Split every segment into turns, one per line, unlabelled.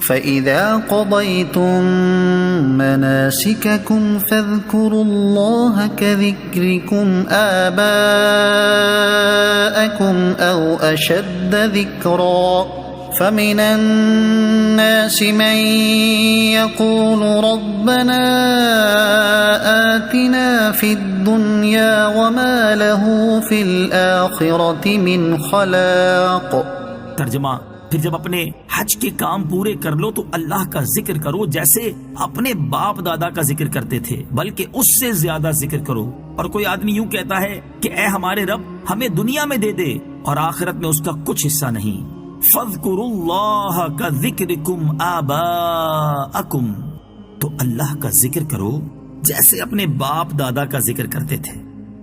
فَإِذَا قَضَيْتُم مَّنَاسِكَكُمْ فَاذْكُرُوا اللَّهَ كَذِكْرِكُمْ آبَاءَكُمْ أَوْ أَشَدَّ ذِكْرًا فَمِنَ النَّاسِ مَن يَقُولُ رَبَّنَا آتِنَا فِي الدُّنْيَا وَمَا لَهُ فِي الْآخِرَةِ مِنْ خَلَاقٍ۔
ترجمہ: پھر جب اپنے حج کے کام پورے کر لو تو اللہ کا ذکر کرو جیسے اپنے باپ دادا کا ذکر کرتے تھے، بلکہ اس سے زیادہ ذکر کرو۔ اور کوئی آدمی یوں کہتا ہے کہ اے ہمارے رب ہمیں دنیا میں دے دے اور آخرت میں اس کا کچھ حصہ نہیں۔ فَاذْكُرُوا اللَّهَ كَذِكْرِكُمْ آبَاءَكُمْ، تو اللہ کا ذکر کرو جیسے اپنے باپ دادا کا ذکر کرتے تھے۔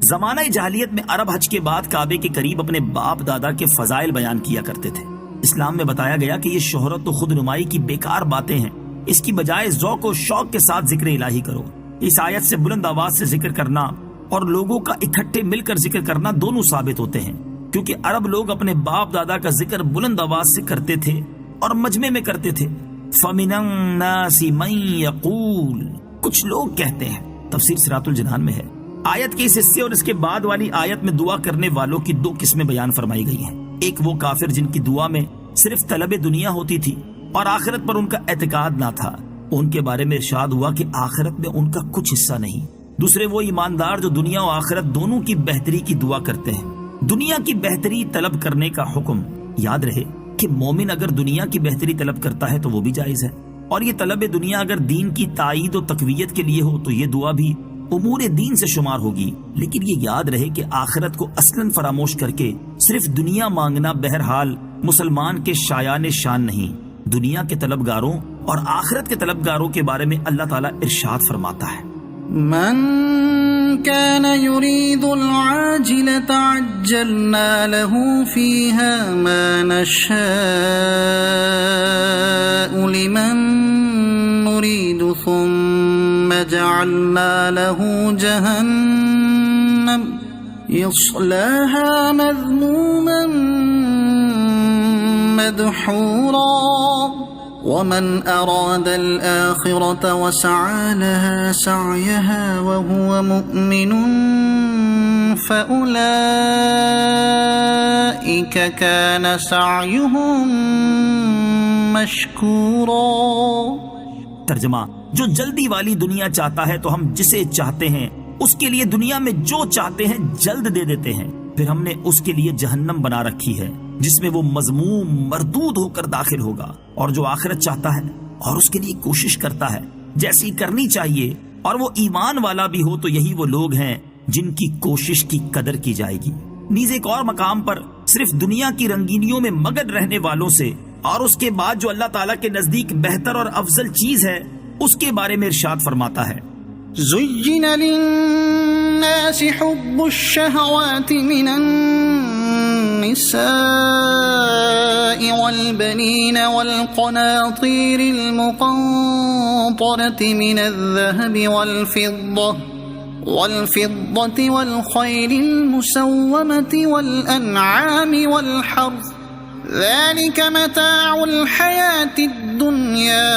زمانہ جاہلیت میں عرب حج کے بعد کعبے کے قریب اپنے باپ دادا کے فضائل بیان کیا کرتے تھے۔ اسلام میں بتایا گیا کہ یہ شہرت و خود نمائی کی بیکار باتیں ہیں، اس کی بجائے ذوق و شوق کے ساتھ ذکر الہی کرو۔ اس آیت سے بلند آواز سے ذکر کرنا اور لوگوں کا اکٹھے مل کر ذکر کرنا دونوں ثابت ہوتے ہیں، کیونکہ عرب لوگ اپنے باپ دادا کا ذکر بلند آواز سے کرتے تھے اور مجمع میں کرتے تھے۔ فَمِنَ النَّاسِ مَن يَقُولُ، کچھ لوگ کہتے ہیں، تفسیر صراط الجنان میں ہے۔ آیت کے اس حصے اور اس کے بعد والی آیت میں دعا کرنے والوں کی دو قسمیں بیان فرمائی گئی ہیں۔ ایک وہ کافر جن کی دعا میں صرف طلب دنیا ہوتی تھی اور آخرت پر ان کا اعتقاد نہ تھا، ان کے بارے میں ارشاد ہوا کہ آخرت میں ان کا کچھ حصہ نہیں۔ دوسرے وہ ایماندار جو دنیا و آخرت دونوں کی بہتری کی دعا کرتے ہیں۔ دنیا کی بہتری طلب کرنے کا حکم، یاد رہے کہ مومن اگر دنیا کی بہتری طلب کرتا ہے تو وہ بھی جائز ہے، اور یہ طلب دنیا اگر دین کی تائید و تقویت کے لیے ہو تو یہ دعا بھی امور دین سے شمار ہوگی۔ لیکن یہ یاد رہے کہ آخرت کو اصلاً فراموش کر کے صرف دنیا مانگنا بہرحال مسلمان کے شایان شان نہیں۔ دنیا کے طلبگاروں اور آخرت کے طلبگاروں کے بارے میں اللہ تعالیٰ ارشاد فرماتا ہے:
من كان يريد العاجلة عجلنا له فيها ما نشاء لمن نريد ثم جعلنا له جهنم يصلاها مذموما مدحورا ومن أراد الآخرة وسعى لها سعيها وهو مؤمن فأولئك كان سعيهم مشكورا۔
ترجمہ: جو جلدی والی دنیا چاہتا ہے تو ہم جسے چاہتے ہیں اس کے لیے دنیا میں جو چاہتے ہیں جلد دے دیتے ہیں، پھر ہم نے اس کے لیے جہنم بنا رکھی ہے جس میں وہ مذموم مردود ہو کر داخل ہوگا۔ اور جو آخرت چاہتا ہے اور اس کے لیے کوشش کرتا ہے جیسی کرنی چاہیے اور وہ ایمان والا بھی ہو تو یہی وہ لوگ ہیں جن کی کوشش کی قدر کی جائے گی۔ نیز ایک اور مقام پر صرف دنیا کی رنگینیوں میں مگن رہنے والوں سے اور اس کے بعد جو اللہ تعالیٰ کے نزدیک بہتر اور افضل چیز ہے اس کے بارے میں ارشاد فرماتا ہے:
زُيِّنَ لِلنَّاسِ حُبُّ الشَّهَوَاتِ مِنَ النِّسَاءِ وَالْبَنِينَ وَالْقَنَاطِيرِ الْمُقَنطَرَةِ مِنَ الذَّهَبِ وَالْفِضَّةِ وَالْخَيْلِ الْمُسَوَّمَةِ وَالْأَنْعَامِ وَالْحَرْثِ ذَلِكَ مَتَاعُ الْحَيَاةِ الدُّنْيَا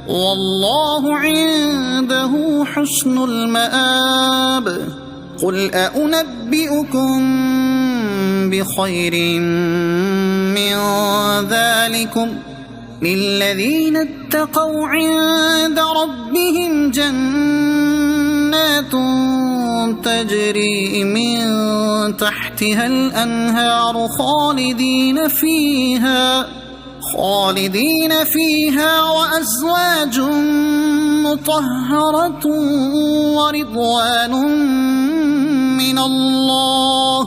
وَاللَّهُ عِندَهُ حُسْنُ الْمَآبِ قُلْ أَأُنَبِّئُكُم بِخَيْرٍ مِّن ذَلِكُمْ لِلَّذِينَ اتَّقَوْا عِندَ رَبِّهِمْ جَنَّاتٌ تَجْرِي مِن تَحْتِهَا الْأَنْهَارُ خالدين فيها وأزواج مطهرة ورضوان من الله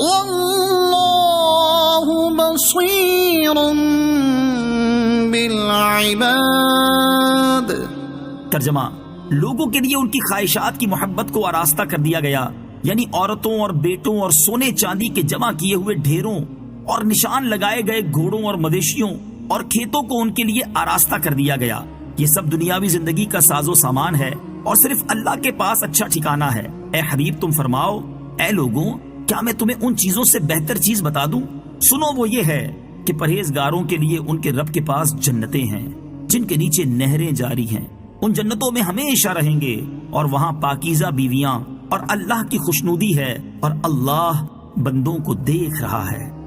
والله بصير بالعباد۔
ترجمہ: لوگوں کے لیے ان کی خواہشات کی محبت کو آراستہ کر دیا گیا، یعنی عورتوں اور بیٹوں اور سونے چاندی کے جمع کیے ہوئے ڈھیروں اور نشان لگائے گئے گھوڑوں اور مویشیوں اور کھیتوں کو ان کے لیے آراستہ کر دیا گیا۔ یہ سب دنیاوی زندگی کا ساز و سامان ہے اور صرف اللہ کے پاس اچھا ٹھکانہ ہے۔ اے حبیب تم فرماؤ: اے لوگوں، کیا میں تمہیں ان چیزوں سے بہتر چیز بتا دوں؟ سنو، وہ یہ ہے کہ پرہیزگاروں کے لیے ان کے رب کے پاس جنتیں ہیں جن کے نیچے نہریں جاری ہیں، ان جنتوں میں ہمیشہ رہیں گے اور وہاں پاکیزہ بیویاں اور اللہ کی خوشنودی ہے اور اللہ بندوں کو دیکھ رہا ہے۔